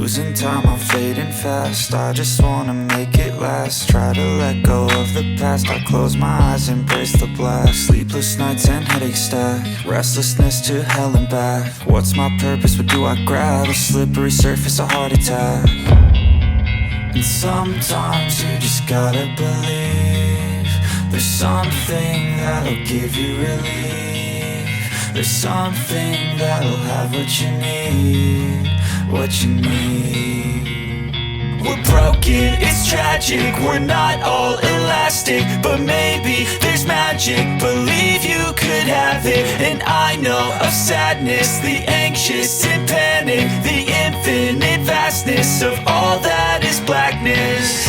losing time, I'm fading fast. I just wanna make it last. Try to let go of the past. I close my eyes, embrace the blast. Sleepless nights and headaches stack. Restlessness to hell and back. What's my purpose? What do I grab? A slippery surface, a heart attack. And sometimes you just gotta believe there's something that'll give you relief. There's something that'll have what you need, what you need. We're broken, it's tragic, we're not all elastic, but maybe there's magic, believe you could have it. And I know of sadness, the anxious and panic, the infinite vastness of all that is blackness.